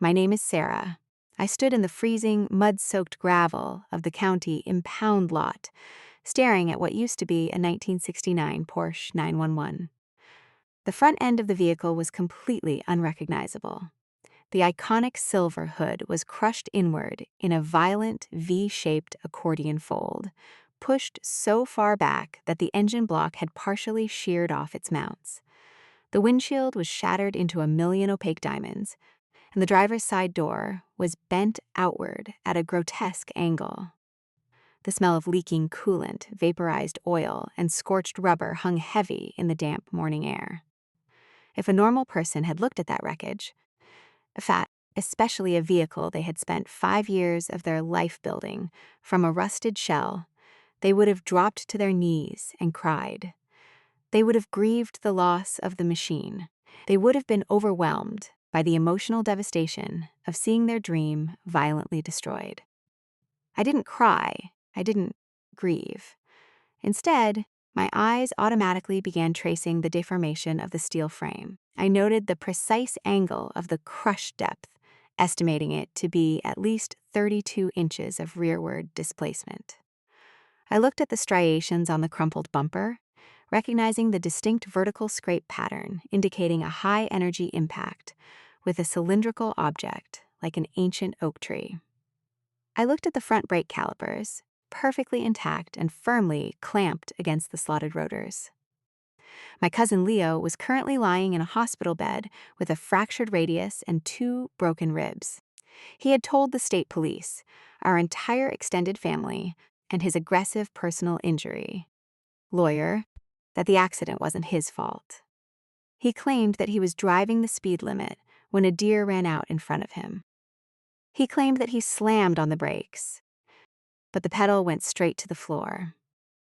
My name is Sarah. I stood in the freezing, mud-soaked gravel of the county impound lot, staring at what used to be a 1969 Porsche 911. The front end of the vehicle was completely unrecognizable. The iconic silver hood was crushed inward in a violent V-shaped accordion fold, pushed so far back that the engine block had partially sheared off its mounts. The windshield was shattered into a million opaque diamonds, and the driver's side door was bent outward at a grotesque angle. The smell of leaking coolant, vaporized oil, and scorched rubber hung heavy in the damp morning air. If a normal person had looked at that wreckage, especially a vehicle they had spent 5 years of their life building from a rusted shell, they would have dropped to their knees and cried. They would have grieved the loss of the machine. They would have been overwhelmed by the emotional devastation of seeing their dream violently destroyed. I didn't cry. I didn't grieve. Instead, my eyes automatically began tracing the deformation of the steel frame. I noted the precise angle of the crush depth, estimating it to be at least 32 inches of rearward displacement. I looked at the striations on the crumpled bumper, recognizing the distinct vertical scrape pattern indicating a high-energy impact with a cylindrical object like an ancient oak tree. I looked at the front brake calipers, perfectly intact and firmly clamped against the slotted rotors. My cousin Leo was currently lying in a hospital bed with a fractured radius and 2 broken ribs. He had told the state police, our entire extended family, and his aggressive personal injury lawyer, that the accident wasn't his fault. He claimed that he was driving the speed limit when a deer ran out in front of him. He claimed that he slammed on the brakes, but the pedal went straight to the floor.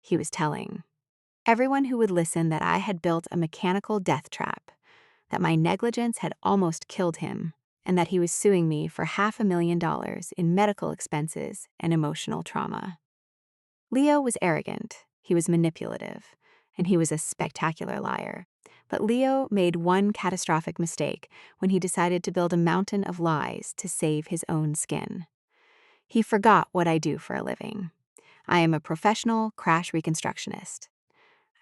He was telling everyone who would listen that I had built a mechanical death trap, that my negligence had almost killed him, and that he was suing me for $500,000 in medical expenses and emotional trauma. Leo was arrogant, he was manipulative, and he was a spectacular liar. But Leo made one catastrophic mistake when he decided to build a mountain of lies to save his own skin. He forgot what I do for a living. I am a professional crash reconstructionist.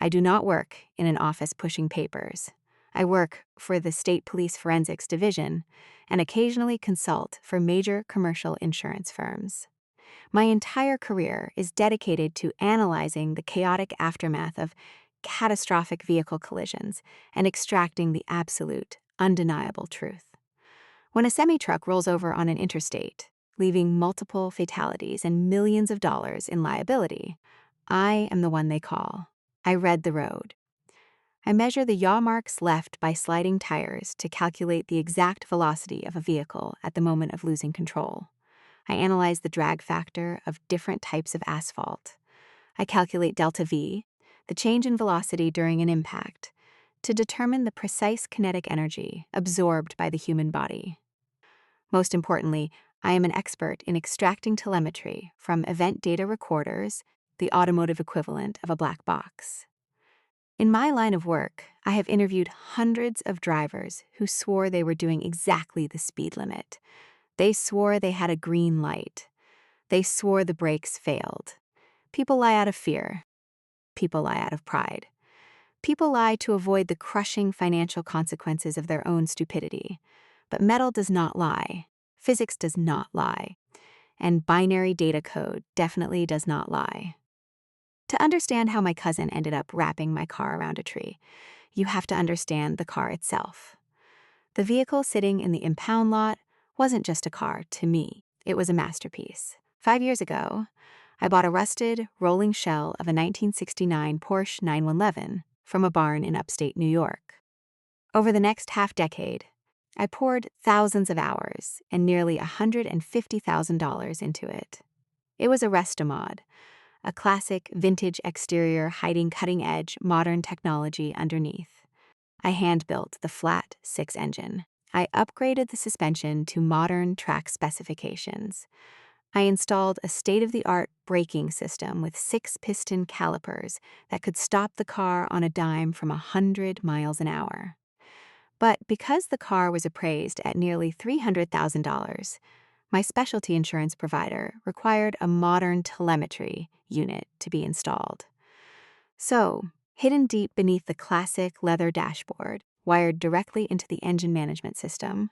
I do not work in an office pushing papers. I work for the State Police Forensics Division and occasionally consult for major commercial insurance firms. My entire career is dedicated to analyzing the chaotic aftermath of catastrophic vehicle collisions and extracting the absolute, undeniable truth. When a semi-truck rolls over on an interstate, leaving multiple fatalities and millions of dollars in liability, I am the one they call. I read the road. I measure the yaw marks left by sliding tires to calculate the exact velocity of a vehicle at the moment of losing control. I analyze the drag factor of different types of asphalt. I calculate delta V, the change in velocity during an impact, to determine the precise kinetic energy absorbed by the human body. Most importantly, I am an expert in extracting telemetry from event data recorders, the automotive equivalent of a black box. In my line of work, I have interviewed hundreds of drivers who swore they were doing exactly the speed limit. They swore they had a green light. They swore the brakes failed. People lie out of fear. People lie out of pride. People lie to avoid the crushing financial consequences of their own stupidity. But metal does not lie. Physics does not lie. And binary data code definitely does not lie. To understand how my cousin ended up wrapping my car around a tree, you have to understand the car itself. The vehicle sitting in the impound lot wasn't just a car to me. It was a masterpiece. 5 years ago, I bought a rusted, rolling shell of a 1969 Porsche 911 from a barn in upstate New York. Over the next half-decade, I poured thousands of hours and nearly $150,000 into it. It was a restomod, a classic vintage exterior hiding cutting-edge modern technology underneath. I hand-built the flat 6 engine. I upgraded the suspension to modern track specifications. I installed a state-of-the-art braking system with 6-piston calipers that could stop the car on a dime from 100 miles an hour. But because the car was appraised at nearly $300,000, my specialty insurance provider required a modern telemetry unit to be installed. So, hidden deep beneath the classic leather dashboard, wired directly into the engine management system,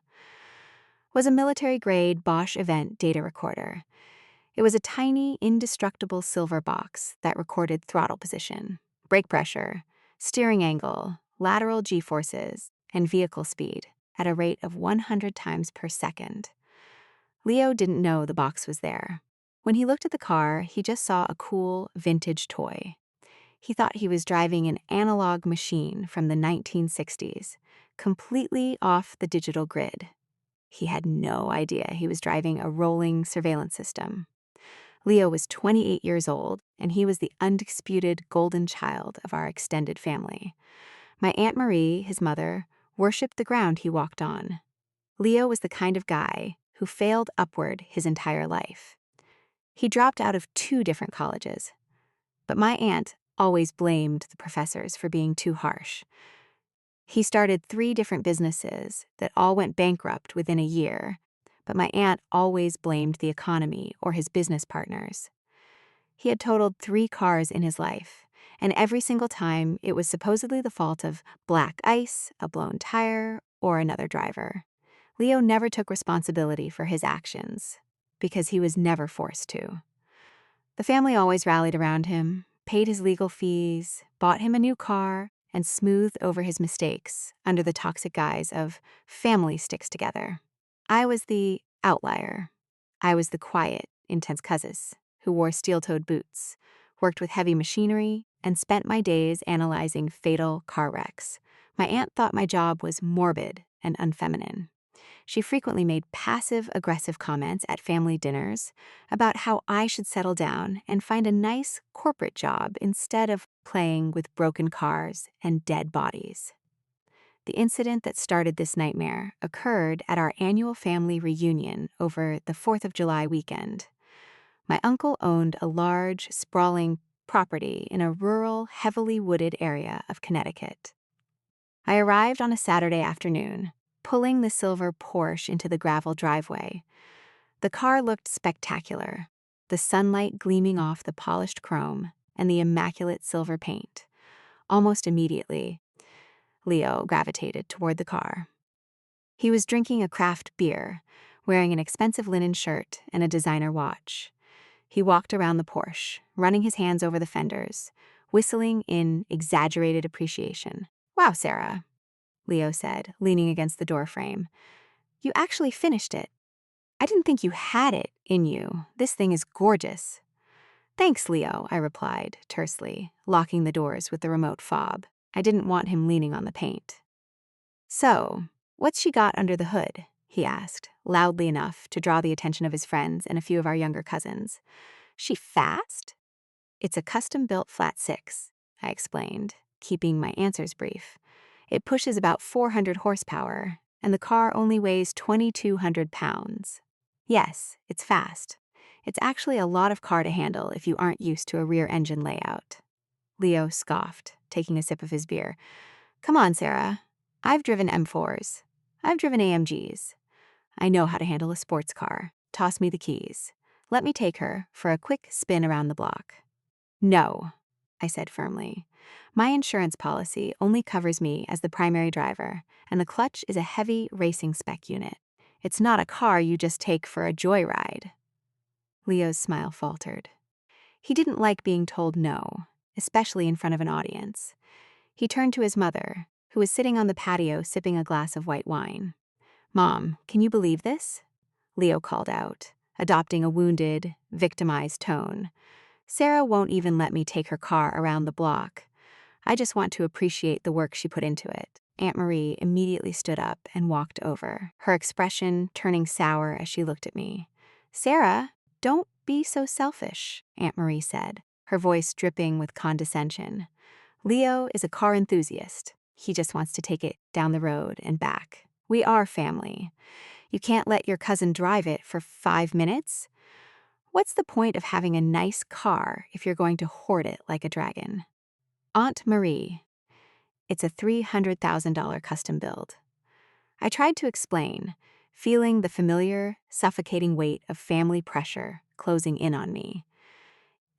was a military-grade Bosch event data recorder. It was a tiny, indestructible silver box that recorded throttle position, brake pressure, steering angle, lateral g-forces, and vehicle speed at a rate of 100 times per second. Leo didn't know the box was there. When he looked at the car, he just saw a cool, vintage toy. He thought he was driving an analog machine from the 1960s, completely off the digital grid. He had no idea he was driving a rolling surveillance system. Leo was 28 years old, and he was the undisputed golden child of our extended family. My Aunt Marie, his mother, worshipped the ground he walked on. Leo was the kind of guy who failed upward his entire life. He dropped out of 2 different colleges, but my aunt always blamed the professors for being too harsh. He started 3 different businesses that all went bankrupt within a year, but my aunt always blamed the economy or his business partners. He had totaled 3 cars in his life, and every single time it was supposedly the fault of black ice, a blown tire, or another driver. Leo never took responsibility for his actions, because he was never forced to. The family always rallied around him, paid his legal fees, bought him a new car, and smoothed over his mistakes under the toxic guise of family sticks together. I was the outlier. I was the quiet, intense cousin who wore steel-toed boots, worked with heavy machinery, and spent my days analyzing fatal car wrecks. My aunt thought my job was morbid and unfeminine. She frequently made passive-aggressive comments at family dinners about how I should settle down and find a nice corporate job instead of playing with broken cars and dead bodies. The incident that started this nightmare occurred at our annual family reunion over the 4th of July weekend. My uncle owned a large, sprawling property in a rural, heavily wooded area of Connecticut. I arrived on a Saturday afternoon, pulling the silver Porsche into the gravel driveway. The car looked spectacular, the sunlight gleaming off the polished chrome and the immaculate silver paint. Almost immediately, Leo gravitated toward the car. He was drinking a craft beer, wearing an expensive linen shirt and a designer watch. He walked around the Porsche, running his hands over the fenders, whistling in exaggerated appreciation. "Wow, Sarah," Leo said, leaning against the doorframe. "You actually finished it. I didn't think you had it in you. This thing is gorgeous." "Thanks, Leo," I replied, tersely, locking the doors with the remote fob. I didn't want him leaning on the paint. "So, what's she got under the hood?" he asked, loudly enough to draw the attention of his friends and a few of our younger cousins. "She fast?" "It's a custom-built flat 6, I explained, keeping my answers brief. "It pushes about 400 horsepower, and the car only weighs 2,200 pounds. Yes, it's fast. It's actually a lot of car to handle if you aren't used to a rear engine layout." Leo scoffed, taking a sip of his beer. "Come on, Sarah. I've driven M4s. I've driven AMGs. I know how to handle a sports car. Toss me the keys. Let me take her for a quick spin around the block." "No," I said firmly. "My insurance policy only covers me as the primary driver, and the clutch is a heavy racing spec unit. It's not a car you just take for a joyride." Leo's smile faltered. He didn't like being told no, especially in front of an audience. He turned to his mother, who was sitting on the patio sipping a glass of white wine. "Mom, can you believe this?" Leo called out, adopting a wounded, victimized tone. "Sarah won't even let me take her car around the block. I just want to appreciate the work she put into it." Aunt Marie immediately stood up and walked over, her expression turning sour as she looked at me. "Sarah, don't be so selfish," Aunt Marie said, her voice dripping with condescension. "Leo is a car enthusiast. He just wants to take it down the road and back. We are family. You can't let your cousin drive it for 5 minutes? What's the point of having a nice car if you're going to hoard it like a dragon?" "Aunt Marie, it's a $300,000 custom build. I tried to explain, feeling the familiar, suffocating weight of family pressure closing in on me.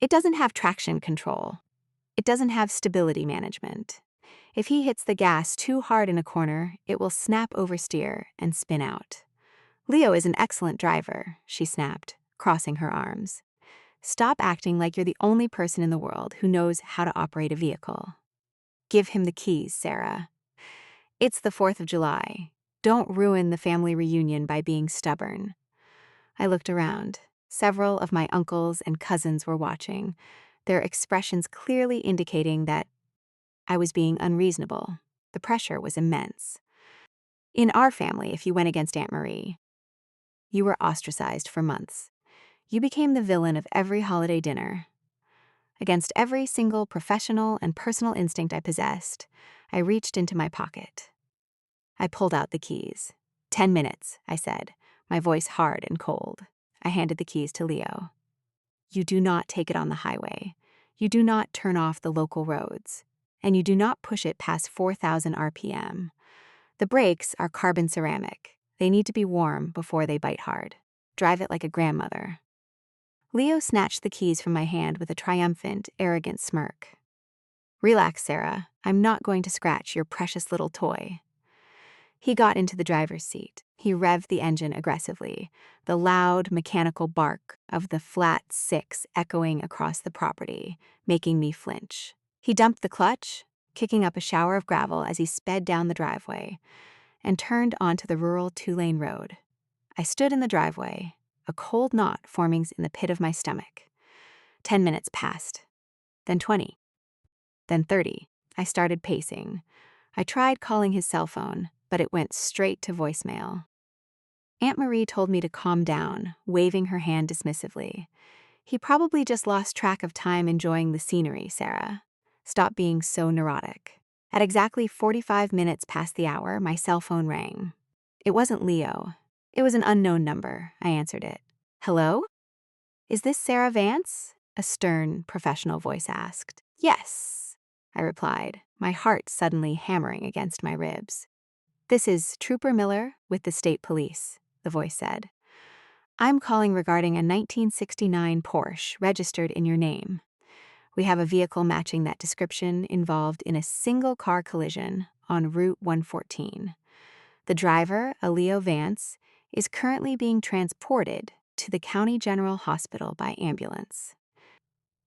It doesn't have traction control. It doesn't have stability management. If he hits the gas too hard in a corner, it will snap oversteer and spin out. Leo is an excellent driver, she snapped, crossing her arms. Stop acting like you're the only person in the world who knows how to operate a vehicle. Give him the keys, Sarah. It's the 4th of July. Don't ruin the family reunion by being stubborn. I looked around. Several of my uncles and cousins were watching, their expressions clearly indicating that I was being unreasonable. The pressure was immense. In our family, if you went against Aunt Marie, you were ostracized for months. You became the villain of every holiday dinner. Against every single professional and personal instinct I possessed, I reached into my pocket. I pulled out the keys. 10 minutes, I said, my voice hard and cold. I handed the keys to Leo. You do not take it on the highway. You do not turn off the local roads. And you do not push it past 4,000 RPM. The brakes are carbon ceramic. They need to be warm before they bite hard. Drive it like a grandmother. Leo snatched the keys from my hand with a triumphant, arrogant smirk. Relax, Sarah. I'm not going to scratch your precious little toy. He got into the driver's seat. He revved the engine aggressively, the loud, mechanical bark of the flat six echoing across the property, making me flinch. He dumped the clutch, kicking up a shower of gravel as he sped down the driveway, and turned onto the rural two-lane road. I stood in the driveway, a cold knot forming in the pit of my stomach. 10 minutes passed, then 20, then 30. I started pacing. I tried calling his cell phone, but it went straight to voicemail. Aunt Marie told me to calm down, waving her hand dismissively. He probably just lost track of time enjoying the scenery, Sarah. Stop being so neurotic. At exactly 45 minutes past the hour, my cell phone rang. It wasn't Leo. It was an unknown number. I answered it. Hello? Is this Sarah Vance? A stern, professional voice asked. Yes, I replied, my heart suddenly hammering against my ribs. This is Trooper Miller with the state police, the voice said. I'm calling regarding a 1969 Porsche registered in your name. We have a vehicle matching that description involved in a single car collision on Route 114. The driver, a Leo Vance, is currently being transported to the County General Hospital by ambulance.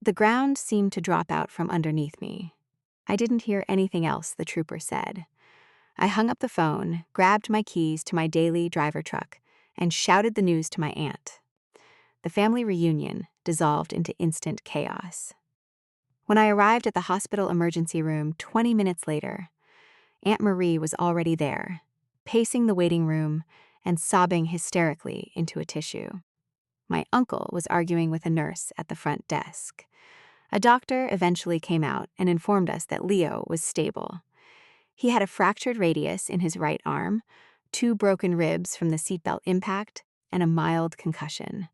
The ground seemed to drop out from underneath me. I didn't hear anything else the trooper said. I hung up the phone, grabbed my keys to my daily driver truck, and shouted the news to my aunt. The family reunion dissolved into instant chaos. When I arrived at the hospital emergency room 20 minutes later, Aunt Marie was already there, pacing the waiting room and sobbing hysterically into a tissue. My uncle was arguing with a nurse at the front desk. A doctor eventually came out and informed us that Leo was stable. He had a fractured radius in his right arm, 2 broken ribs from the seatbelt impact, and a mild concussion.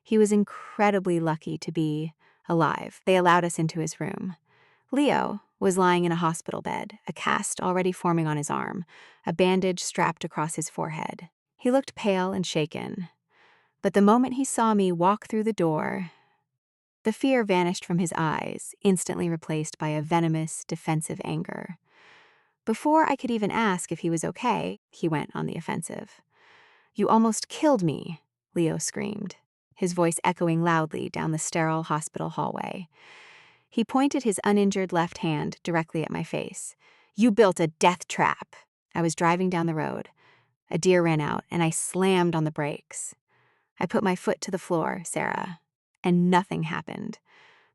He was incredibly lucky to be alive. They allowed us into his room. Leo was lying in a hospital bed, a cast already forming on his arm, a bandage strapped across his forehead. He looked pale and shaken. But the moment he saw me walk through the door, the fear vanished from his eyes, instantly replaced by a venomous, defensive anger. Before I could even ask if he was okay, he went on the offensive. You almost killed me, Leo screamed, his voice echoing loudly down the sterile hospital hallway. He pointed his uninjured left hand directly at my face. You built a death trap. I was driving down the road. A deer ran out, and I slammed on the brakes. I put my foot to the floor, Sarah, and nothing happened.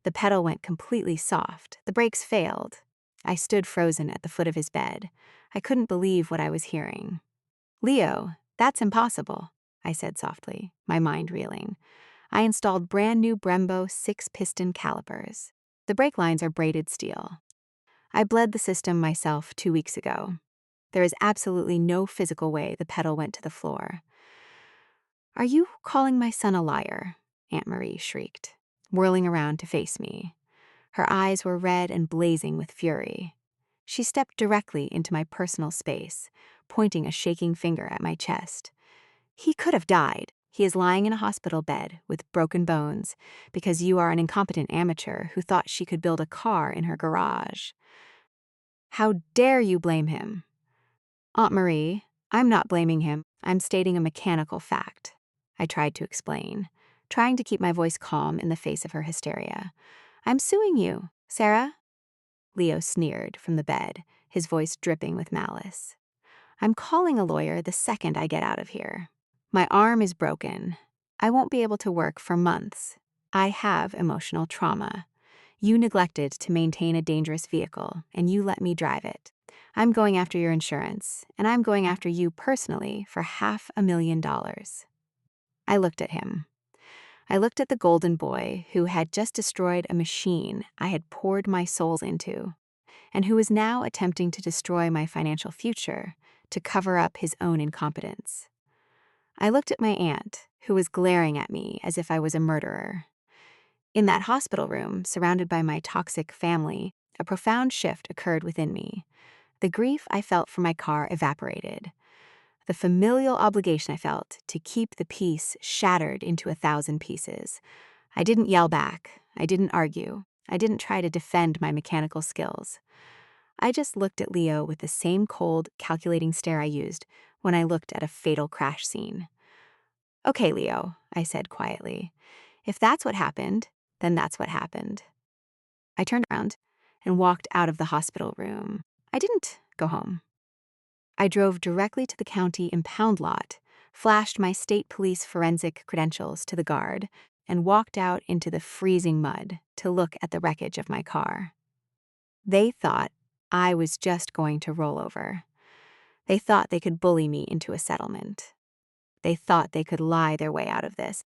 The pedal went completely soft. The brakes failed. I stood frozen at the foot of his bed. I couldn't believe what I was hearing. Leo, that's impossible, I said softly, my mind reeling. I installed brand new Brembo 6-piston calipers. The brake lines are braided steel. I bled the system myself 2 weeks ago. There is absolutely no physical way the pedal went to the floor. Are you calling my son a liar? Aunt Marie shrieked, whirling around to face me. Her eyes were red and blazing with fury. She stepped directly into my personal space, pointing a shaking finger at my chest. He could have died. He is lying in a hospital bed with broken bones because you are an incompetent amateur who thought she could build a car in her garage. How dare you blame him? Aunt Marie, I'm not blaming him. I'm stating a mechanical fact. I tried to explain, trying to keep my voice calm in the face of her hysteria. I'm suing you, Sarah. Leo sneered from the bed, his voice dripping with malice. I'm calling a lawyer the second I get out of here. My arm is broken. I won't be able to work for months. I have emotional trauma. You neglected to maintain a dangerous vehicle, and you let me drive it. I'm going after your insurance, and I'm going after you personally for $500,000. I looked at him. I looked at the golden boy who had just destroyed a machine I had poured my soul into, and who was now attempting to destroy my financial future to cover up his own incompetence. I looked at my aunt, who was glaring at me as if I was a murderer. In that hospital room, surrounded by my toxic family, a profound shift occurred within me. The grief I felt for my car evaporated. The familial obligation I felt to keep the peace shattered into 1,000 pieces. I didn't yell back. I didn't argue. I didn't try to defend my mechanical skills. I just looked at Leo with the same cold, calculating stare I used when I looked at a fatal crash scene. Okay, Leo, I said quietly. If that's what happened, then that's what happened. I turned around and walked out of the hospital room. I didn't go home. I drove directly to the county impound lot, flashed my state police forensic credentials to the guard, and walked out into the freezing mud to look at the wreckage of my car. They thought I was just going to roll over. They thought they could bully me into a settlement. They thought they could lie their way out of this,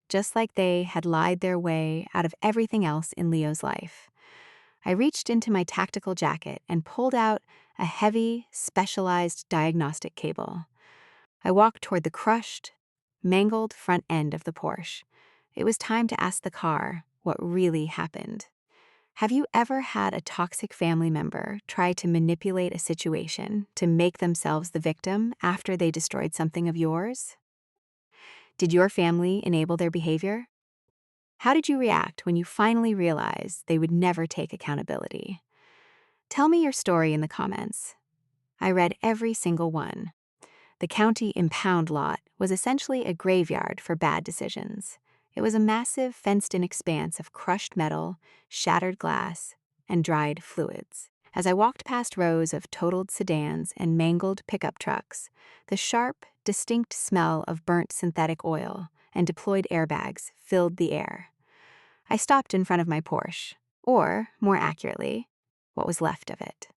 just like they had lied their way out of everything else in Leo's life. I reached into my tactical jacket and pulled out a heavy, specialized diagnostic cable. I walked toward the crushed, mangled front end of the Porsche. It was time to ask the car what really happened. Have you ever had a toxic family member try to manipulate a situation to make themselves the victim after they destroyed something of yours? Did your family enable their behavior? How did you react when you finally realized they would never take accountability? Tell me your story in the comments. I read every single one. The county impound lot was essentially a graveyard for bad decisions. It was a massive fenced-in expanse of crushed metal, shattered glass, and dried fluids. As I walked past rows of totaled sedans and mangled pickup trucks, the sharp, distinct smell of burnt synthetic oil and deployed airbags filled the air. I stopped in front of my Porsche, or, more accurately, what was left of it.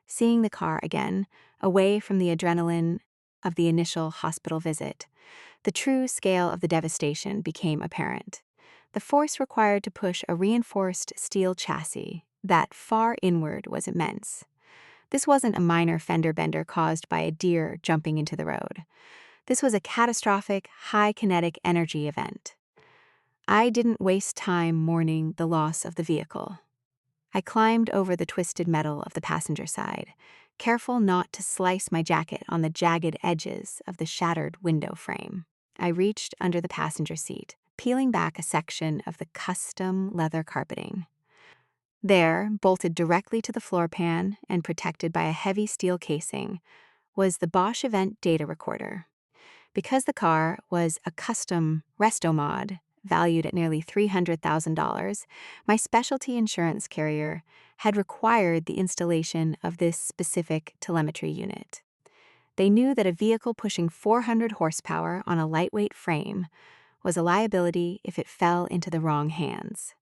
Seeing the car again, away from the adrenaline of the initial hospital visit, the true scale of the devastation became apparent. The force required to push a reinforced steel chassis that far inward was immense. This wasn't a minor fender bender caused by a deer jumping into the road. This was a catastrophic, high kinetic energy event. I didn't waste time mourning the loss of the vehicle. I climbed over the twisted metal of the passenger side, careful not to slice my jacket on the jagged edges of the shattered window frame. I reached under the passenger seat, peeling back a section of the custom leather carpeting. There, bolted directly to the floor pan and protected by a heavy steel casing, was the Bosch event data recorder. Because the car was a custom restomod, valued at nearly $300,000, my specialty insurance carrier had required the installation of this specific telemetry unit. They knew that a vehicle pushing 400 horsepower on a lightweight frame was a liability if it fell into the wrong hands.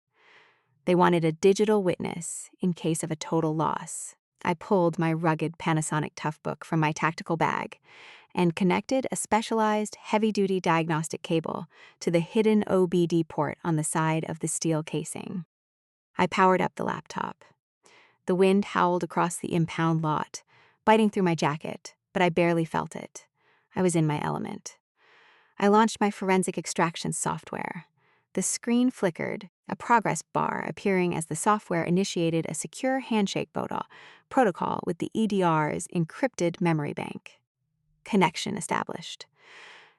They wanted a digital witness in case of a total loss. I pulled my rugged Panasonic Toughbook from my tactical bag and connected a specialized heavy-duty diagnostic cable to the hidden OBD port on the side of the steel casing. I powered up the laptop. The wind howled across the impound lot, biting through my jacket, but I barely felt it. I was in my element. I launched my forensic extraction software. The screen flickered, a progress bar appearing as the software initiated a secure handshake protocol with the EDR's encrypted memory bank. Connection established.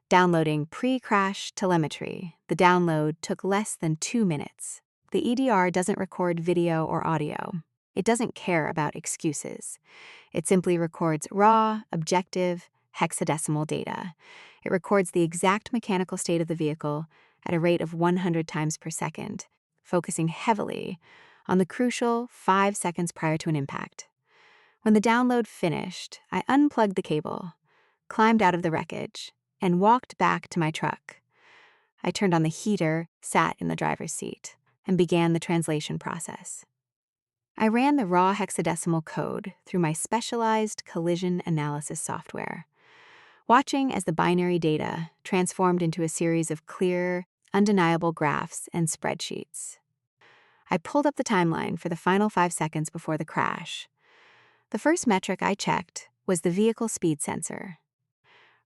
Downloading pre-crash telemetry. The download took less than 2 minutes. The EDR doesn't record video or audio. It doesn't care about excuses. It simply records raw, objective, hexadecimal data. It records the exact mechanical state of the vehicle at a rate of 100 times per second, focusing heavily on the crucial 5 seconds prior to an impact. When the download finished, I unplugged the cable, climbed out of the wreckage, and walked back to my truck. I turned on the heater, sat in the driver's seat, and began the translation process. I ran the raw hexadecimal code through my specialized collision analysis software, watching as the binary data transformed into a series of clear, undeniable graphs and spreadsheets. I pulled up the timeline for the final 5 seconds before the crash. The first metric I checked was the vehicle speed sensor.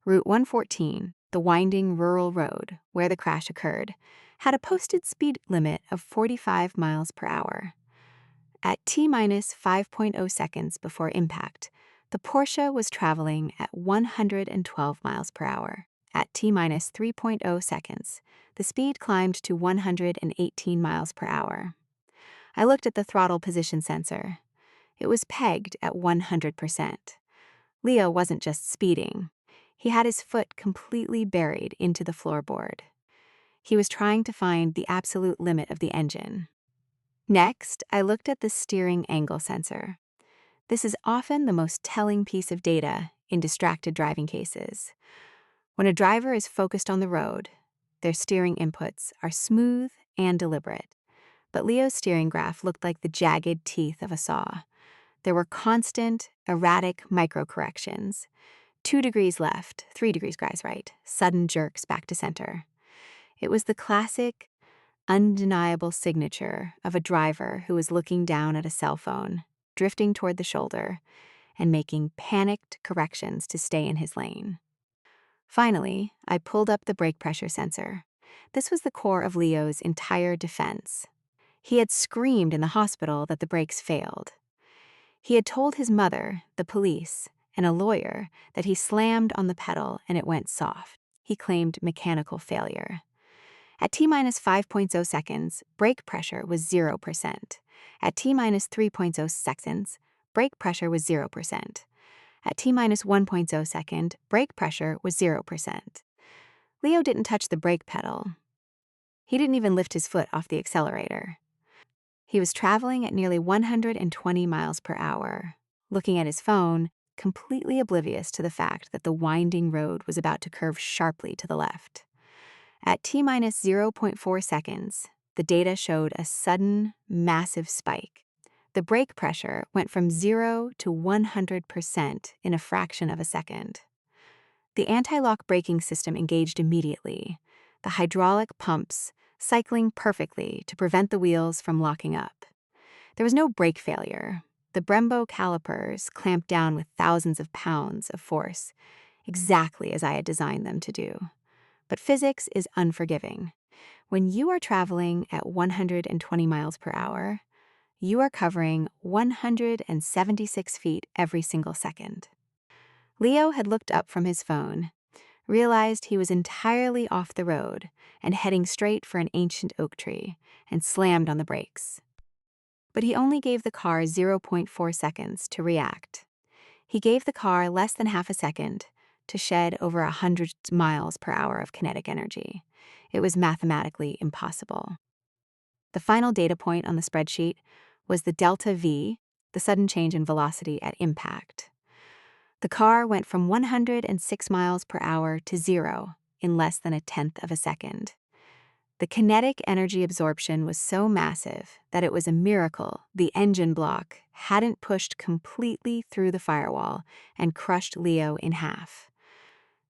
Route 114, the winding rural road where the crash occurred, had a posted speed limit of 45 miles per hour. At T-minus 5.0 seconds before impact, the Porsche was traveling at 112 miles per hour. At T-minus 3.0 seconds, the speed climbed to 118 miles per hour. I looked at the throttle position sensor. It was pegged at 100%. Leo wasn't just speeding. He had his foot completely buried into the floorboard. He was trying to find the absolute limit of the engine. Next, I looked at the steering angle sensor. This is often the most telling piece of data in distracted driving cases. When a driver is focused on the road, their steering inputs are smooth and deliberate. But Leo's steering graph looked like the jagged teeth of a saw. There were constant, erratic microcorrections. 2 degrees left, 3 degrees right, sudden jerks back to center. It was the classic, undeniable signature of a driver who was looking down at a cell phone, drifting toward the shoulder, and making panicked corrections to stay in his lane. Finally, I pulled up the brake pressure sensor. This was the core of Leo's entire defense. He had screamed in the hospital that the brakes failed. He had told his mother, the police, and a lawyer that he slammed on the pedal and it went soft. He claimed mechanical failure. At T-minus 5.0 seconds, brake pressure was 0%. At T-minus 3.0 seconds, brake pressure was 0%. At T-minus 1.0 second, brake pressure was 0%. Leo didn't touch the brake pedal. He didn't even lift his foot off the accelerator. He was traveling at nearly 120 miles per hour, looking at his phone, completely oblivious to the fact that the winding road was about to curve sharply to the left. At T-minus 0.4 seconds, the data showed a sudden, massive spike. The brake pressure went from 0 to 100% in a fraction of a second. The anti-lock braking system engaged immediately, the hydraulic pumps cycling perfectly to prevent the wheels from locking up. There was no brake failure. The Brembo calipers clamped down with thousands of pounds of force, exactly as I had designed them to do. But physics is unforgiving. When you are traveling at 120 miles per hour, you are covering 176 feet every single second. Leo had looked up from his phone, realized he was entirely off the road and heading straight for an ancient oak tree, and slammed on the brakes. But he only gave the car 0.4 seconds to react. He gave the car less than half a second to shed over 100 miles per hour of kinetic energy. It was mathematically impossible. The final data point on the spreadsheet was the delta V, the sudden change in velocity at impact. The car went from 106 miles per hour to 0 in less than a tenth of a second. The kinetic energy absorption was so massive that it was a miracle the engine block hadn't pushed completely through the firewall and crushed Leo in half.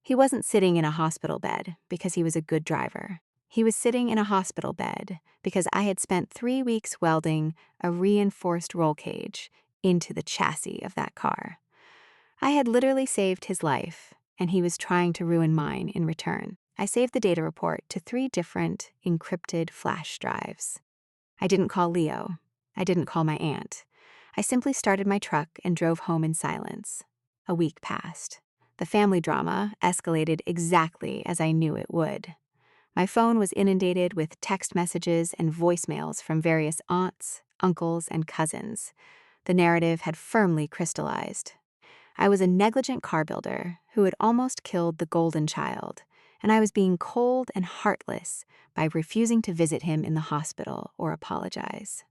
He wasn't sitting in a hospital bed because he was a good driver. He was sitting in a hospital bed because I had spent 3 weeks welding a reinforced roll cage into the chassis of that car. I had literally saved his life, and he was trying to ruin mine in return. I saved the data report to 3 different encrypted flash drives. I didn't call Leo. I didn't call my aunt. I simply started my truck and drove home in silence. A week passed. The family drama escalated exactly as I knew it would. My phone was inundated with text messages and voicemails from various aunts, uncles, and cousins. The narrative had firmly crystallized. I was a negligent car builder who had almost killed the golden child, and I was being cold and heartless by refusing to visit him in the hospital or apologize.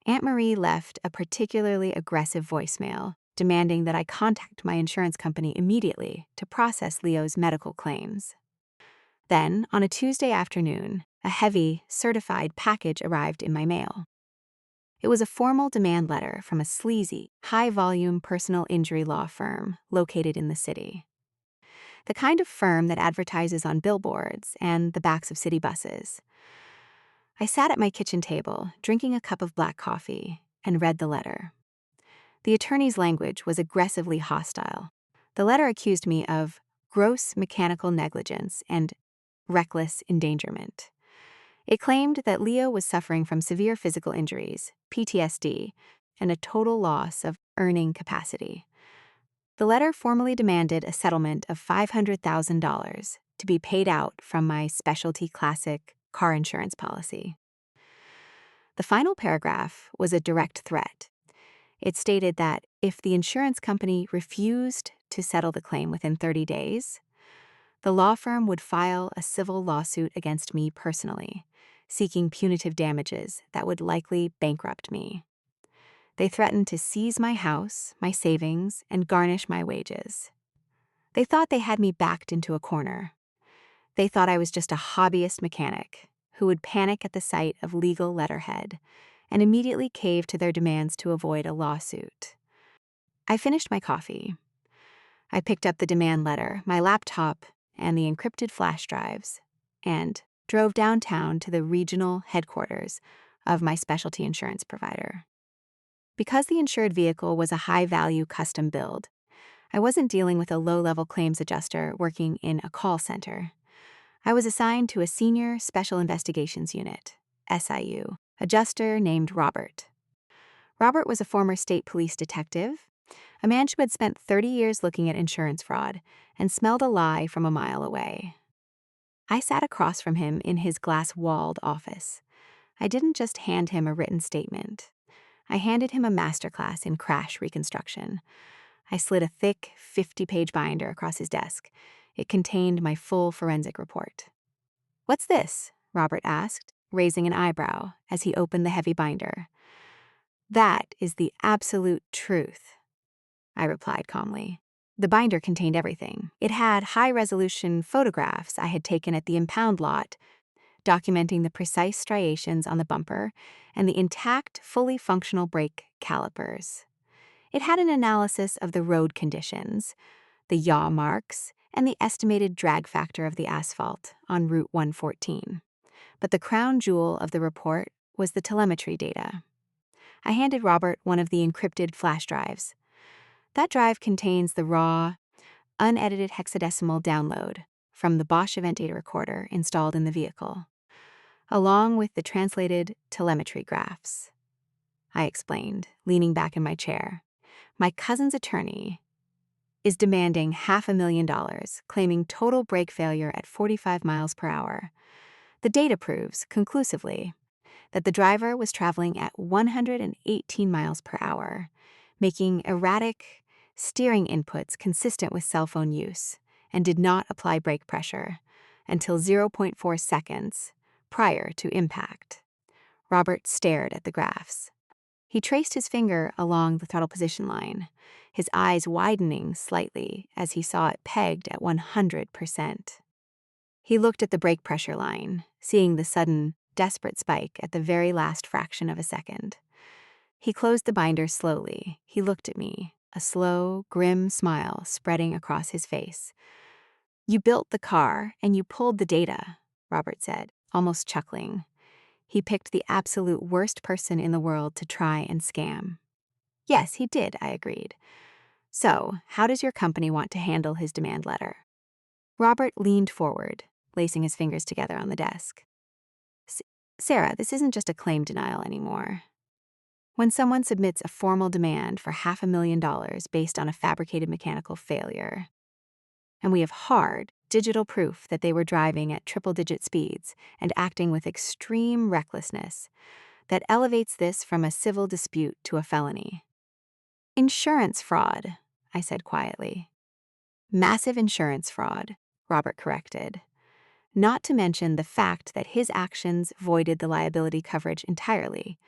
Aunt Marie left a particularly aggressive voicemail, demanding that I contact my insurance company immediately to process Leo's medical claims. Then, on a Tuesday afternoon, a heavy, certified package arrived in my mail. It was a formal demand letter from a sleazy, high-volume personal injury law firm located in the city. The kind of firm that advertises on billboards and the backs of city buses. I sat at my kitchen table, drinking a cup of black coffee, and read the letter. The attorney's language was aggressively hostile. The letter accused me of gross mechanical negligence and reckless endangerment. It claimed that Leo was suffering from severe physical injuries, PTSD, and a total loss of earning capacity. The letter formally demanded a settlement of $500,000 to be paid out from my specialty classic car insurance policy. The final paragraph was a direct threat. It stated that if the insurance company refused to settle the claim within 30 days, the law firm would file a civil lawsuit against me personally, seeking punitive damages that would likely bankrupt me. They threatened to seize my house, my savings, and garnish my wages. They thought they had me backed into a corner. They thought I was just a hobbyist mechanic who would panic at the sight of legal letterhead and immediately cave to their demands to avoid a lawsuit. I finished my coffee. I picked up the demand letter, my laptop, and the encrypted flash drives, and drove downtown to the regional headquarters of my specialty insurance provider. Because the insured vehicle was a high-value custom build, I wasn't dealing with a low-level claims adjuster working in a call center. I was assigned to a senior special investigations unit, SIU, adjuster named Robert. Robert was a former state police detective, a man who had spent 30 years looking at insurance fraud and smelled a lie from a mile away. I sat across from him in his glass-walled office. I didn't just hand him a written statement. I handed him a masterclass in Crash Reconstruction. I slid a thick, 50-page binder across his desk. It contained my full forensic report. "What's this?" Robert asked, raising an eyebrow as he opened the heavy binder. "That is the absolute truth," I replied calmly. The binder contained everything. It had high-resolution photographs I had taken at the impound lot, documenting the precise striations on the bumper and the intact, fully functional brake calipers. It had an analysis of the road conditions, the yaw marks, and the estimated drag factor of the asphalt on Route 114. But the crown jewel of the report was the telemetry data. I handed Robert one of the encrypted flash drives. That drive contains the raw, unedited hexadecimal download from the Bosch event data recorder installed in the vehicle, along with the translated telemetry graphs. I explained, leaning back in my chair. My cousin's attorney is demanding $500,000, claiming total brake failure at 45 miles per hour. The data proves, conclusively, that the driver was traveling at 118 miles per hour, making erratic steering inputs consistent with cell phone use, and did not apply brake pressure until 0.4 seconds prior to impact. Robert stared at the graphs. He traced his finger along the throttle position line, his eyes widening slightly as he saw it pegged at 100%. He looked at the brake pressure line, seeing the sudden, desperate spike at the very last fraction of a second. He closed the binder slowly. He looked at me, a slow, grim smile spreading across his face. "You built the car and you pulled the data," Robert said, almost chuckling. He picked the absolute worst person in the world to try and scam. "Yes, he did," I agreed. "So, how does your company want to handle his demand letter?" Robert leaned forward, lacing his fingers together on the desk. Sarah, this isn't just a claim denial anymore. When someone submits a formal demand for $500,000 based on a fabricated mechanical failure, and we have hard, digital proof that they were driving at triple-digit speeds and acting with extreme recklessness, that elevates this from a civil dispute to a felony. Insurance fraud, I said quietly. Massive insurance fraud, Robert corrected. Not to mention the fact that his actions voided the liability coverage entirely.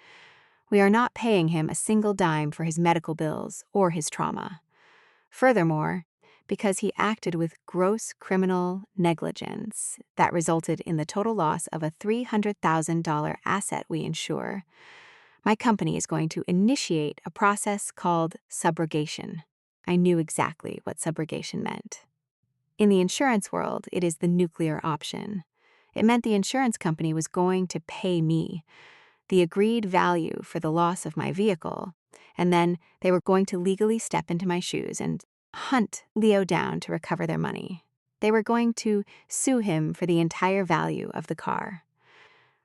We are not paying him a single dime for his medical bills or his trauma. Furthermore, because he acted with gross criminal negligence that resulted in the total loss of a $300,000 asset we insure, my company is going to initiate a process called subrogation. I knew exactly what subrogation meant. In the insurance world, it is the nuclear option. It meant the insurance company was going to pay me the agreed value for the loss of my vehicle, and then they were going to legally step into my shoes and hunt Leo down to recover their money. They were going to sue him for the entire value of the car.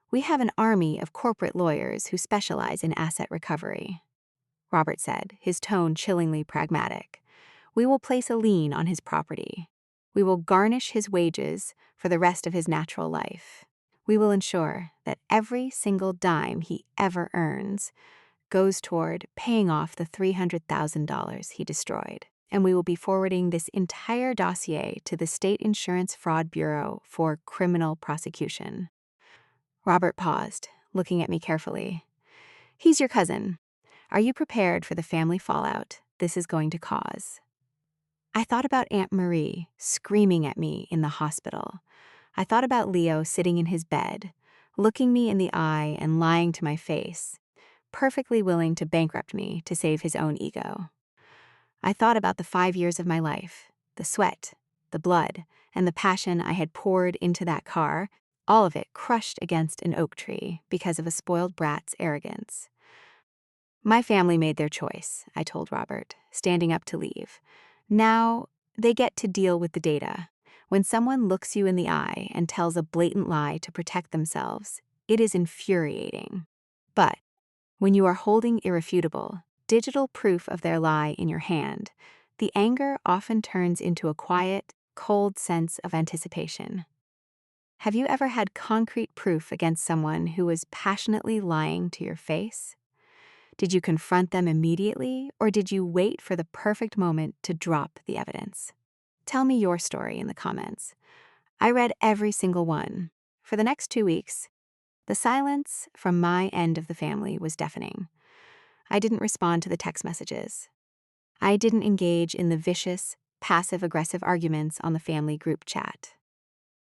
We have an army of corporate lawyers who specialize in asset recovery, Robert said, his tone chillingly pragmatic. We will place a lien on his property. We will garnish his wages for the rest of his natural life. We will ensure that every single dime he ever earns goes toward paying off the $300,000 he destroyed. And we will be forwarding this entire dossier to the State Insurance Fraud Bureau for criminal prosecution. Robert paused, looking at me carefully. He's your cousin. Are you prepared for the family fallout this is going to cause? I thought about Aunt Marie screaming at me in the hospital. I thought about Leo sitting in his bed, looking me in the eye and lying to my face, perfectly willing to bankrupt me to save his own ego. I thought about the 5 years of my life, the sweat, the blood, and the passion I had poured into that car, all of it crushed against an oak tree because of a spoiled brat's arrogance. My family made their choice, I told Robert, standing up to leave. Now, they get to deal with the data. When someone looks you in the eye and tells a blatant lie to protect themselves, it is infuriating. But when you are holding irrefutable, digital proof of their lie in your hand, the anger often turns into a quiet, cold sense of anticipation. Have you ever had concrete proof against someone who was passionately lying to your face? Did you confront them immediately, or did you wait for the perfect moment to drop the evidence? Tell me your story in the comments. I read every single one. For the next 2 weeks, the silence from my end of the family was deafening. I didn't respond to the text messages. I didn't engage in the vicious, passive-aggressive arguments on the family group chat.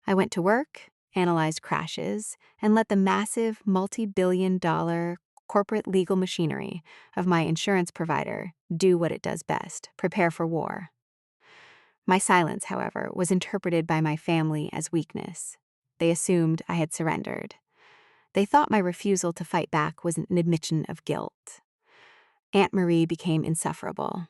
I went to work, analyzed crashes, and let the massive multi-billion-dollar corporate legal machinery of my insurance provider do what it does best, prepare for war. My silence, however, was interpreted by my family as weakness. They assumed I had surrendered. They thought my refusal to fight back was an admission of guilt. Aunt Marie became insufferable.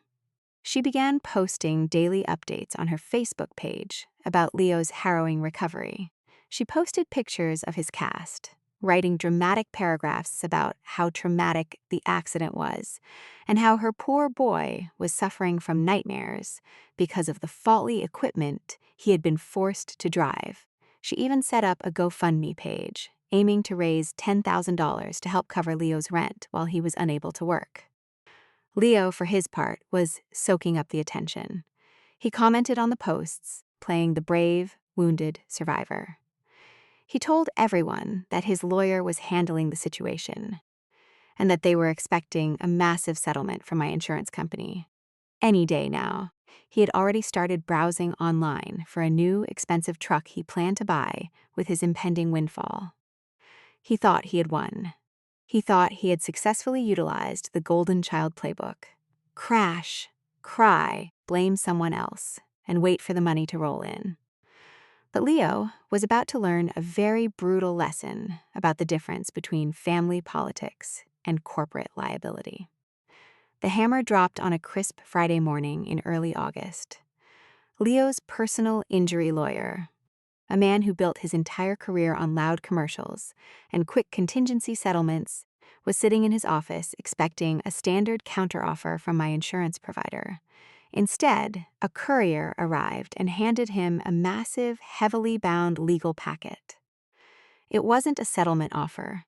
She began posting daily updates on her Facebook page about Leo's harrowing recovery. She posted pictures of his cast, writing dramatic paragraphs about how traumatic the accident was and how her poor boy was suffering from nightmares because of the faulty equipment he had been forced to drive. She even set up a GoFundMe page, aiming to raise $10,000 to help cover Leo's rent while he was unable to work. Leo, for his part, was soaking up the attention. He commented on the posts, playing the brave, wounded survivor. He told everyone that his lawyer was handling the situation and that they were expecting a massive settlement from my insurance company. Any day now. He had already started browsing online for a new, expensive truck he planned to buy with his impending windfall. He thought he had won. He thought he had successfully utilized the golden child playbook. Crash, cry, blame someone else, and wait for the money to roll in. But Leo was about to learn a very brutal lesson about the difference between family politics and corporate liability. The hammer dropped on a crisp Friday morning in early August. Leo's personal injury lawyer, a man who built his entire career on loud commercials and quick contingency settlements, was sitting in his office expecting a standard counteroffer from my insurance provider. Instead, a courier arrived and handed him a massive, heavily bound legal packet. It wasn't a settlement offer.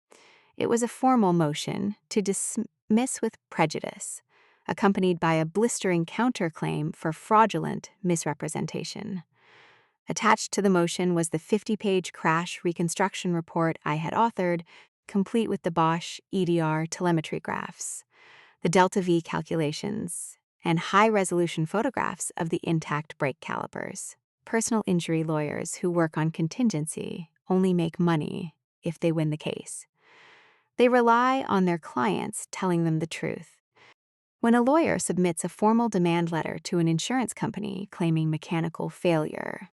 It was a formal motion to dismiss with prejudice, accompanied by a blistering counterclaim for fraudulent misrepresentation. Attached to the motion was the 50-page crash reconstruction report I had authored, complete with the Bosch EDR telemetry graphs, the delta V calculations, and high-resolution photographs of the intact brake calipers. Personal injury lawyers who work on contingency only make money if they win the case. They rely on their clients telling them the truth. When a lawyer submits a formal demand letter to an insurance company claiming mechanical failure,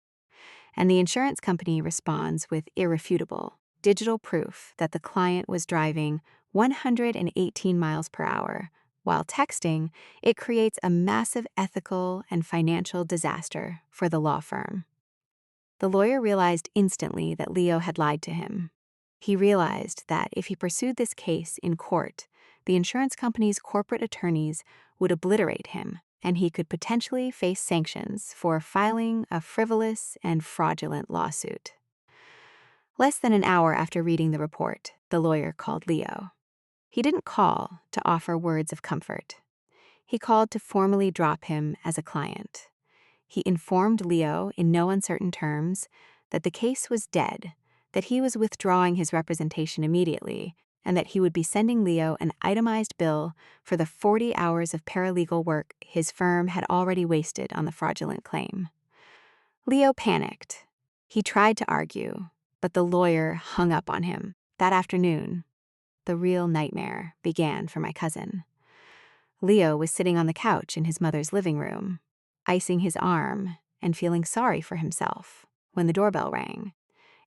and the insurance company responds with irrefutable digital proof that the client was driving 118 miles per hour while texting, it creates a massive ethical and financial disaster for the law firm. The lawyer realized instantly that Leo had lied to him. He realized that if he pursued this case in court, the insurance company's corporate attorneys would obliterate him, and he could potentially face sanctions for filing a frivolous and fraudulent lawsuit. Less than an hour after reading the report, the lawyer called Leo. He didn't call to offer words of comfort. He called to formally drop him as a client. He informed Leo in no uncertain terms that the case was dead, that he was withdrawing his representation immediately, and that he would be sending Leo an itemized bill for the 40 hours of paralegal work his firm had already wasted on the fraudulent claim. Leo panicked. He tried to argue, but the lawyer hung up on him. That afternoon, the real nightmare began for my cousin. Leo was sitting on the couch in his mother's living room, icing his arm and feeling sorry for himself when the doorbell rang.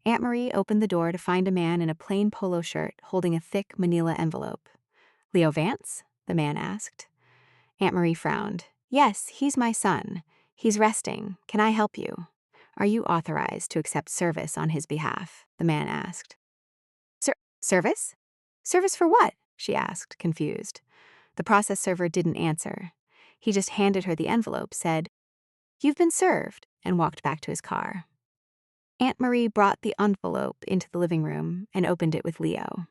Aunt Marie opened the door to find a man in a plain polo shirt holding a thick manila envelope. "Leo Vance?" the man asked. Aunt Marie frowned. "Yes, he's my son. He's resting. Can I help you?" "Are you authorized to accept service on his behalf?" the man asked. Service? Service for what?" she asked, confused. The process server didn't answer. He just handed her the envelope, said, "You've been served," and walked back to his car. Aunt Marie brought the envelope into the living room and opened it with Leo.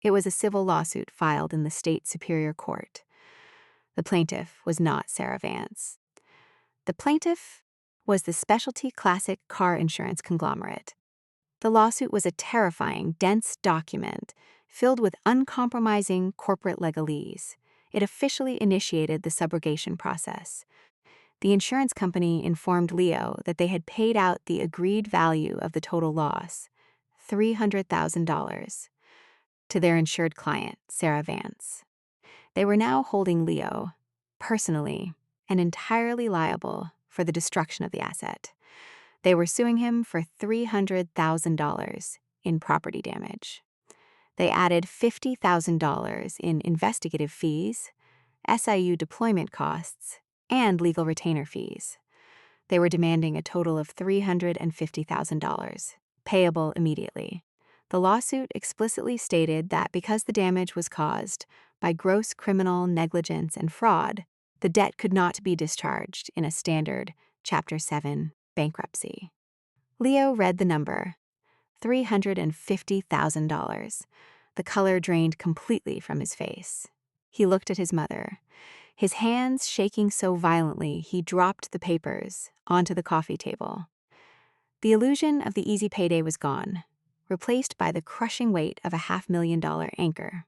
It was a civil lawsuit filed in the state superior court. The plaintiff was not Sarah Vance. The plaintiff was the Specialty Classic Car Insurance Conglomerate. The lawsuit was a terrifying, dense document filled with uncompromising corporate legalese. It officially initiated the subrogation process. The insurance company informed Leo that they had paid out the agreed value of the total loss, $300,000, to their insured client, Sarah Vance. They were now holding Leo, personally and entirely liable for the destruction of the asset. They were suing him for $300,000 in property damage. They added $50,000 in investigative fees, SIU deployment costs, and legal retainer fees. They were demanding a total of $350,000, payable immediately. The lawsuit explicitly stated that because the damage was caused by gross criminal negligence and fraud, the debt could not be discharged in a standard Chapter 7 bankruptcy. Leo read the number, $350,000. The color drained completely from his face. He looked at his mother, his hands shaking so violently he dropped the papers onto the coffee table. The illusion of the easy payday was gone, replaced by the crushing weight of a $500,000 anchor.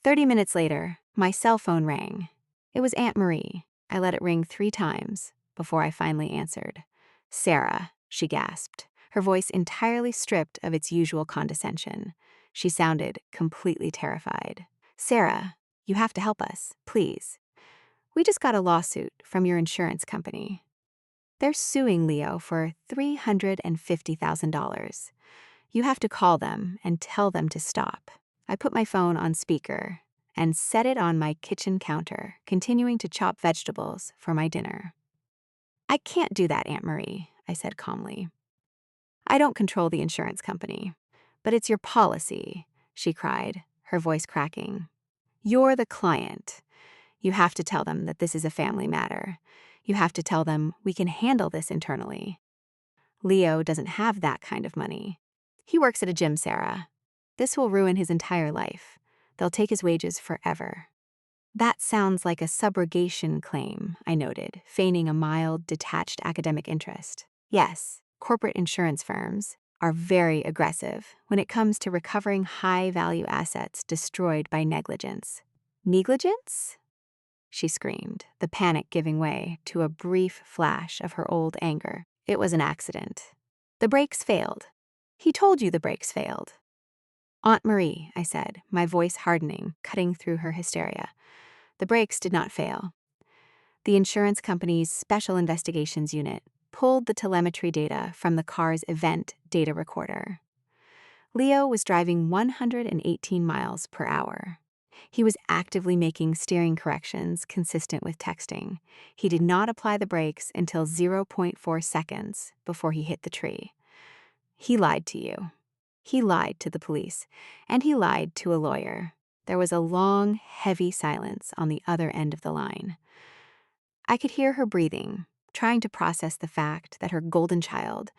30 minutes later, my cell phone rang. It was Aunt Marie. I let it ring 3 times before I finally answered. "Sarah," she gasped, her voice entirely stripped of its usual condescension. She sounded completely terrified. "Sarah, you have to help us, please. We just got a lawsuit from your insurance company. They're suing Leo for $350,000. You have to call them and tell them to stop." I put my phone on speaker and set it on my kitchen counter, continuing to chop vegetables for my dinner. "I can't do that, Aunt Marie," I said calmly. I don't control the insurance company. But it's your policy, she cried, her voice cracking. You're the client. You have to tell them that this is a family matter. You have to tell them we can handle this internally. Leo doesn't have that kind of money. He works at a gym, Sarah. This will ruin his entire life. They'll take his wages forever. That sounds like a subrogation claim, I noted, feigning a mild, detached academic interest. Yes, corporate insurance firms are very aggressive when it comes to recovering high-value assets destroyed by negligence. Negligence? She screamed, the panic giving way to a brief flash of her old anger. It was an accident. The brakes failed. He told you the brakes failed. Aunt Marie, I said, my voice hardening, cutting through her hysteria. The brakes did not fail. The insurance company's Special Investigations Unit pulled the telemetry data from the car's event data recorder. Leo was driving 118 miles per hour. He was actively making steering corrections consistent with texting. He did not apply the brakes until 0.4 seconds before he hit the tree. He lied to you. He lied to the police, and he lied to a lawyer. There was a long, heavy silence on the other end of the line. I could hear her breathing, trying to process the fact that her golden child,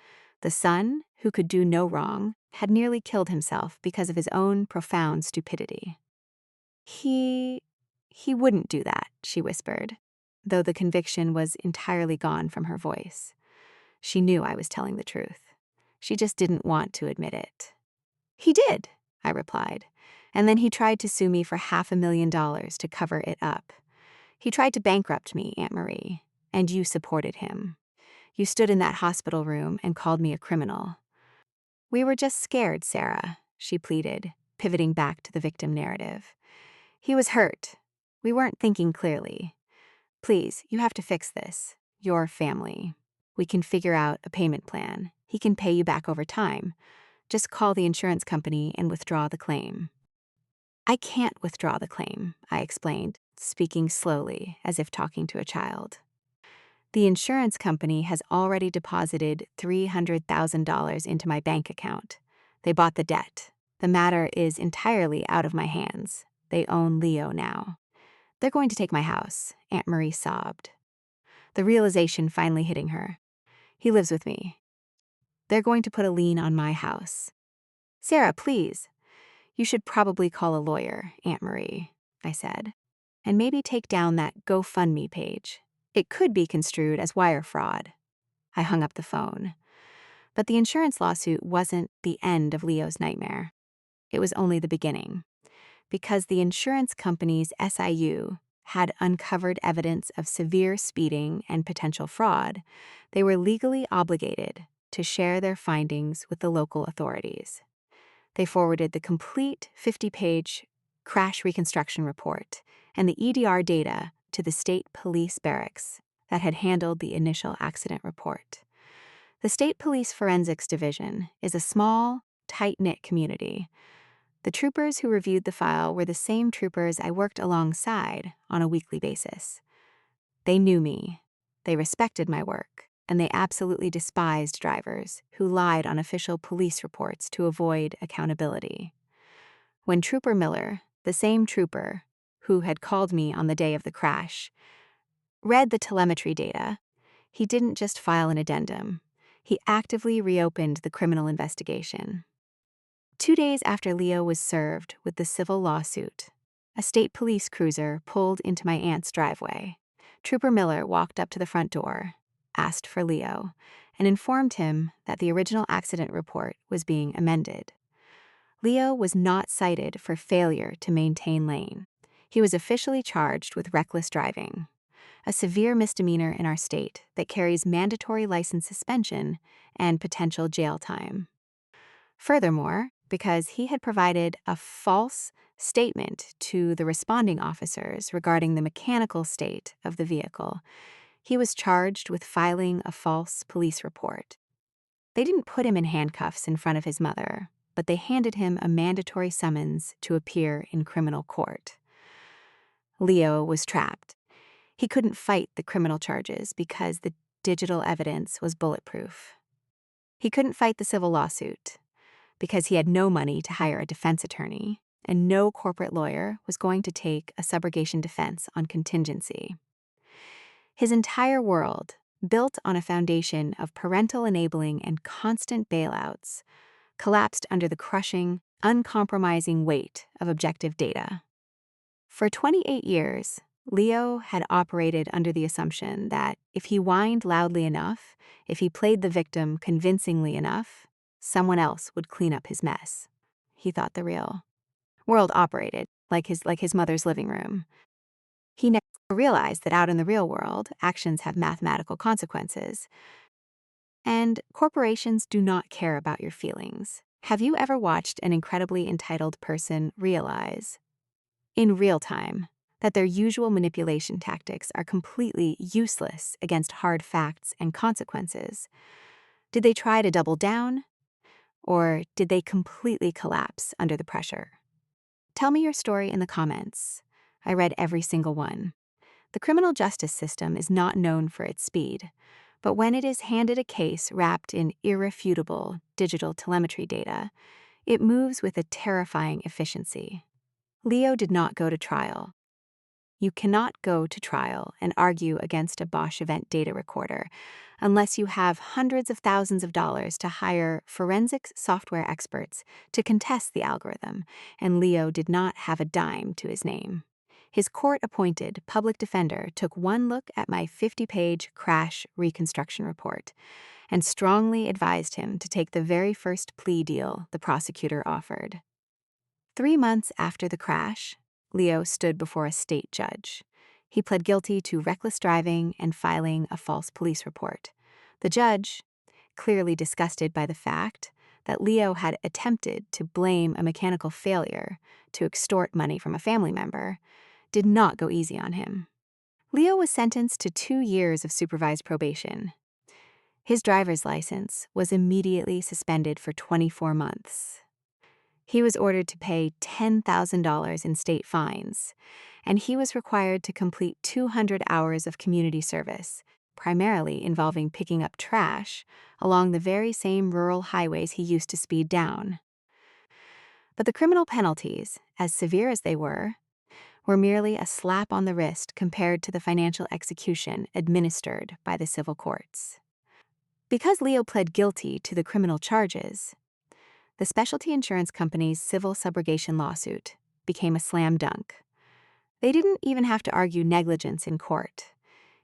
the son who could do no wrong, had nearly killed himself because of his own profound stupidity. He wouldn't do that, she whispered, though the conviction was entirely gone from her voice. She knew I was telling the truth. She just didn't want to admit it. He did, I replied, and then he tried to sue me for $500,000 to cover it up. He tried to bankrupt me, Aunt Marie, and you supported him. You stood in that hospital room and called me a criminal. We were just scared, Sarah, she pleaded, pivoting back to the victim narrative. He was hurt. We weren't thinking clearly. Please, you have to fix this. Your family. We can figure out a payment plan. He can pay you back over time. Just call the insurance company and withdraw the claim. I can't withdraw the claim, I explained, speaking slowly, as if talking to a child. The insurance company has already deposited $300,000 into my bank account. They bought the debt. The matter is entirely out of my hands. They own Leo now. They're going to take my house, Aunt Marie sobbed, the realization finally hitting her. He lives with me. They're going to put a lien on my house. Sarah, please. You should probably call a lawyer, Aunt Marie, I said, and maybe take down that GoFundMe page. It could be construed as wire fraud. I hung up the phone. But the insurance lawsuit wasn't the end of Leo's nightmare. It was only the beginning. Because the insurance company's SIU had uncovered evidence of severe speeding and potential fraud, they were legally obligated to share their findings with the local authorities. They forwarded the complete 50-page crash reconstruction report and the EDR data to the state police barracks that had handled the initial accident report. The State Police Forensics Division is a small, tight-knit community. The troopers who reviewed the file were the same troopers I worked alongside on a weekly basis. They knew me, they respected my work, and they absolutely despised drivers who lied on official police reports to avoid accountability. When Trooper Miller, the same trooper who had called me on the day of the crash, read the telemetry data, he didn't just file an addendum. He actively reopened the criminal investigation. 2 days after Leo was served with the civil lawsuit, a state police cruiser pulled into my aunt's driveway. Trooper Miller walked up to the front door, asked for Leo, and informed him that the original accident report was being amended. Leo was not cited for failure to maintain lane. He was officially charged with reckless driving, a severe misdemeanor in our state that carries mandatory license suspension and potential jail time. Furthermore, because he had provided a false statement to the responding officers regarding the mechanical state of the vehicle, he was charged with filing a false police report. They didn't put him in handcuffs in front of his mother, but they handed him a mandatory summons to appear in criminal court. Leo was trapped. He couldn't fight the criminal charges because the digital evidence was bulletproof. He couldn't fight the civil lawsuit because he had no money to hire a defense attorney, and no corporate lawyer was going to take a subrogation defense on contingency. His entire world, built on a foundation of parental enabling and constant bailouts, collapsed under the crushing, uncompromising weight of objective data. For 28 years, Leo had operated under the assumption that if he whined loudly enough, if he played the victim convincingly enough, someone else would clean up his mess. He thought the real world operated like his mother's living room. He never realized that out in the real world, actions have mathematical consequences, and corporations do not care about your feelings. Have you ever watched an incredibly entitled person realize, in real time, that their usual manipulation tactics are completely useless against hard facts and consequences? Did they try to double down, or did they completely collapse under the pressure? Tell me your story in the comments. I read every single one. The criminal justice system is not known for its speed, but when it is handed a case wrapped in irrefutable digital telemetry data, it moves with a terrifying efficiency. Leo did not go to trial. You cannot go to trial and argue against a Bosch event data recorder unless you have hundreds of thousands of dollars to hire forensics software experts to contest the algorithm, and Leo did not have a dime to his name. His court-appointed public defender took one look at my 50-page crash reconstruction report and strongly advised him to take the very first plea deal the prosecutor offered. 3 months after the crash, Leo stood before a state judge. He pled guilty to reckless driving and filing a false police report. The judge, clearly disgusted by the fact that Leo had attempted to blame a mechanical failure to extort money from a family member, did not go easy on him. Leo was sentenced to 2 years of supervised probation. His driver's license was immediately suspended for 24 months. He was ordered to pay $10,000 in state fines, and he was required to complete 200 hours of community service, primarily involving picking up trash along the very same rural highways he used to speed down. But the criminal penalties, as severe as they were merely a slap on the wrist compared to the financial execution administered by the civil courts. Because Leo pled guilty to the criminal charges, the specialty insurance company's civil subrogation lawsuit became a slam dunk. They didn't even have to argue negligence in court.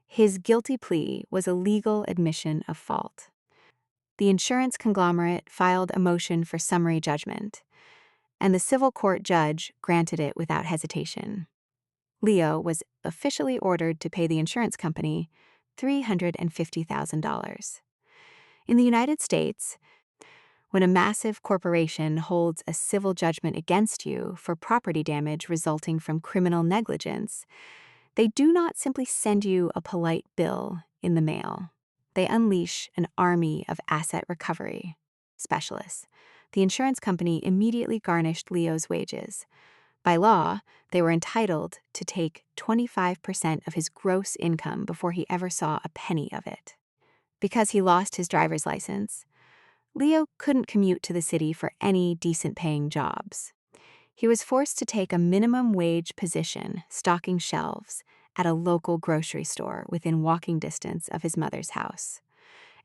His guilty plea was a legal admission of fault. The insurance conglomerate filed a motion for summary judgment, and the civil court judge granted it without hesitation. Leo was officially ordered to pay the insurance company $350,000. In the United States, when a massive corporation holds a civil judgment against you for property damage resulting from criminal negligence, they do not simply send you a polite bill in the mail. They unleash an army of asset recovery specialists. The insurance company immediately garnished Leo's wages. By law, they were entitled to take 25% of his gross income before he ever saw a penny of it. Because he lost his driver's license, Leo couldn't commute to the city for any decent-paying jobs. He was forced to take a minimum wage position stocking shelves at a local grocery store within walking distance of his mother's house.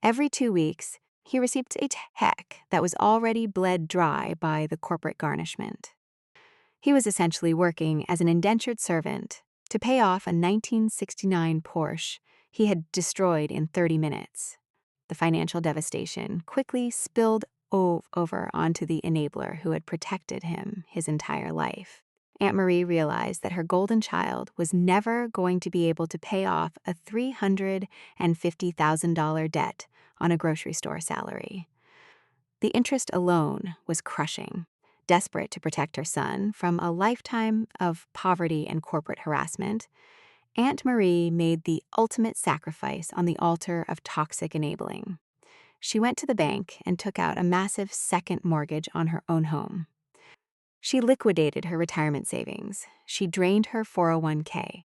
Every 2 weeks, he received a check that was already bled dry by the corporate garnishment. He was essentially working as an indentured servant to pay off a 1969 Porsche he had destroyed in 30 minutes. The financial devastation quickly spilled over onto the enabler who had protected him his entire life. Aunt Marie realized that her golden child was never going to be able to pay off a $350,000 debt on a grocery store salary. The interest alone was crushing. Desperate to protect her son from a lifetime of poverty and corporate harassment, Aunt Marie made the ultimate sacrifice on the altar of toxic enabling. She went to the bank and took out a massive second mortgage on her own home. She liquidated her retirement savings. She drained her 401k.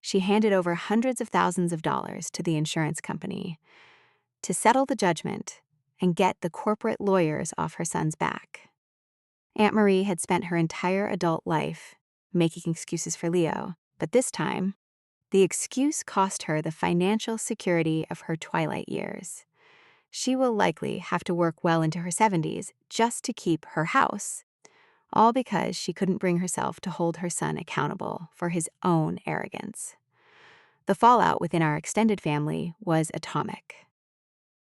She handed over hundreds of thousands of dollars to the insurance company to settle the judgment and get the corporate lawyers off her son's back. Aunt Marie had spent her entire adult life making excuses for Leo, but this time, the excuse cost her the financial security of her twilight years. She will likely have to work well into her 70s just to keep her house, all because she couldn't bring herself to hold her son accountable for his own arrogance. The fallout within our extended family was atomic.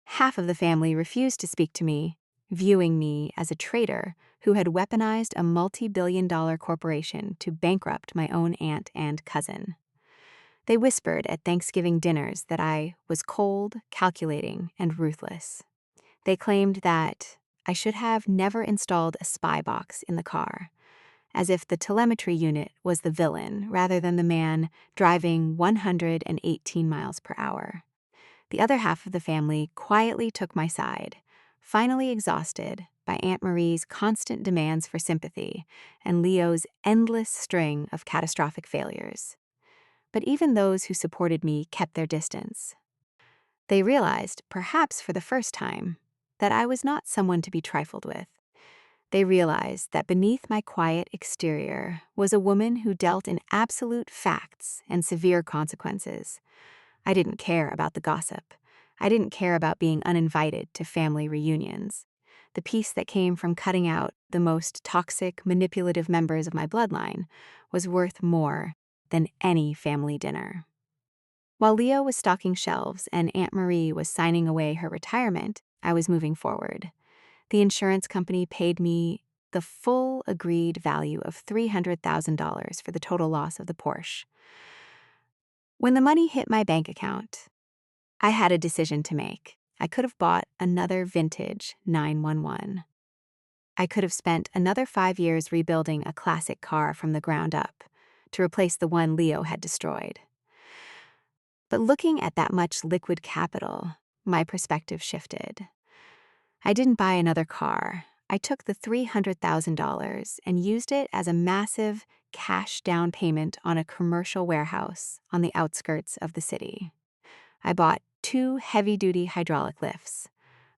Half of the family refused to speak to me, viewing me as a traitor who had weaponized a multi-billion-dollar corporation to bankrupt my own aunt and cousin. They whispered at Thanksgiving dinners that I was cold, calculating, and ruthless. They claimed that I should have never installed a spy box in the car, as if the telemetry unit was the villain rather than the man driving 118 miles per hour. The other half of the family quietly took my side, finally exhausted by Aunt Marie's constant demands for sympathy and Leo's endless string of catastrophic failures. But even those who supported me kept their distance. They realized, perhaps for the first time, that I was not someone to be trifled with. They realized that beneath my quiet exterior was a woman who dealt in absolute facts and severe consequences. I didn't care about the gossip. I didn't care about being uninvited to family reunions. The peace that came from cutting out the most toxic, manipulative members of my bloodline was worth more than any family dinner. While Leo was stocking shelves and Aunt Marie was signing away her retirement, I was moving forward. The insurance company paid me the full agreed value of $300,000 for the total loss of the Porsche. When the money hit my bank account, I had a decision to make. I could have bought another vintage 911. I could have spent another 5 years rebuilding a classic car from the ground up to replace the one Leo had destroyed. But looking at that much liquid capital, my perspective shifted. I didn't buy another car. I took the $300,000 and used it as a massive cash down payment on a commercial warehouse on the outskirts of the city. I bought 2 heavy-duty hydraulic lifts.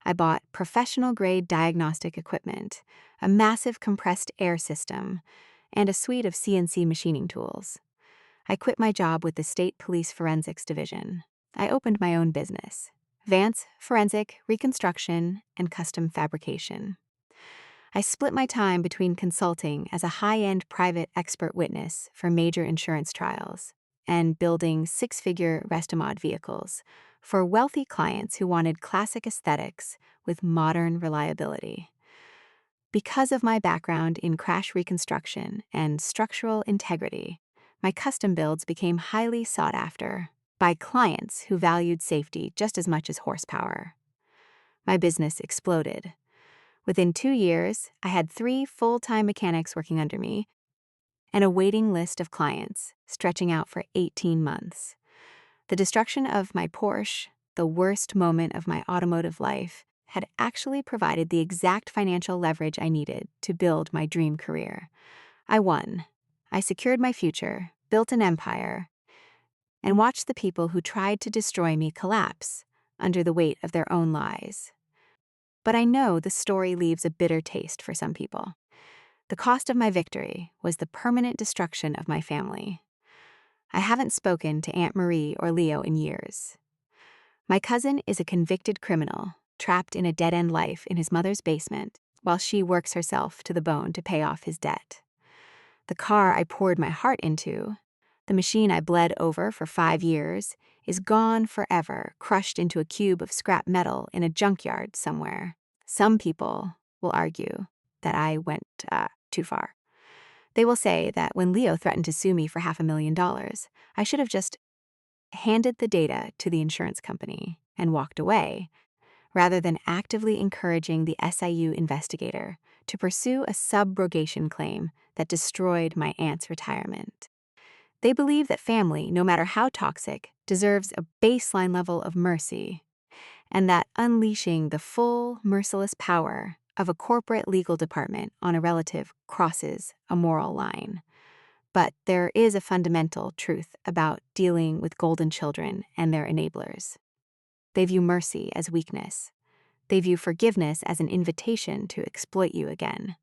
I bought professional-grade diagnostic equipment, a massive compressed air system, and a suite of CNC machining tools. I quit my job with the State Police Forensics Division. I opened my own business, Vance Forensic Reconstruction and Custom Fabrication. I split my time between consulting as a high-end private expert witness for major insurance trials and building 6-figure restomod vehicles for wealthy clients who wanted classic aesthetics with modern reliability. Because of my background in crash reconstruction and structural integrity, my custom builds became highly sought after by clients who valued safety just as much as horsepower. My business exploded. Within 2 years, I had 3 full-time mechanics working under me and a waiting list of clients stretching out for 18 months. The destruction of my Porsche, the worst moment of my automotive life, had actually provided the exact financial leverage I needed to build my dream career. I won. I secured my future, built an empire, and watched the people who tried to destroy me collapse under the weight of their own lies. But I know the story leaves a bitter taste for some people. The cost of my victory was the permanent destruction of my family. I haven't spoken to Aunt Marie or Leo in years. My cousin is a convicted criminal, trapped in a dead-end life in his mother's basement, while she works herself to the bone to pay off his debt. The car I poured my heart into, the machine I bled over for 5 years, is gone forever, crushed into a cube of scrap metal in a junkyard somewhere. Some people will argue that I went too far. They will say that when Leo threatened to sue me for $500,000, I should have just handed the data to the insurance company and walked away, rather than actively encouraging the SIU investigator to pursue a subrogation claim that destroyed my aunt's retirement. They believe that family, no matter how toxic, deserves a baseline level of mercy, and that unleashing the full, merciless power of a corporate legal department on a relative crosses a moral line. But there is a fundamental truth about dealing with golden children and their enablers. They view mercy as weakness. They view forgiveness as an invitation to exploit you again.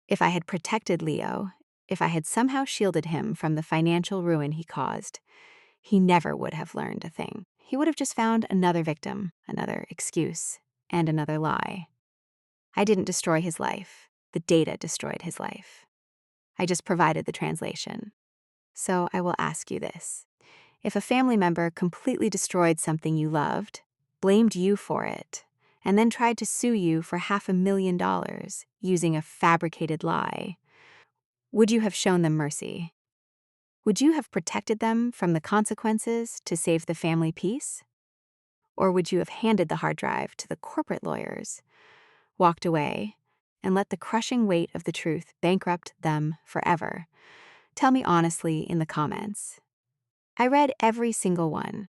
If I had protected Leo, if I had somehow shielded him from the financial ruin he caused, he never would have learned a thing. He would have just found another victim, another excuse, and another lie. I didn't destroy his life. The data destroyed his life. I just provided the translation. So I will ask you this. If a family member completely destroyed something you loved, blamed you for it, and then tried to sue you for $500,000 using a fabricated lie, would you have shown them mercy? Would you have protected them from the consequences to save the family peace? Or would you have handed the hard drive to the corporate lawyers, walked away, and let the crushing weight of the truth bankrupt them forever? Tell me honestly in the comments. I read every single one.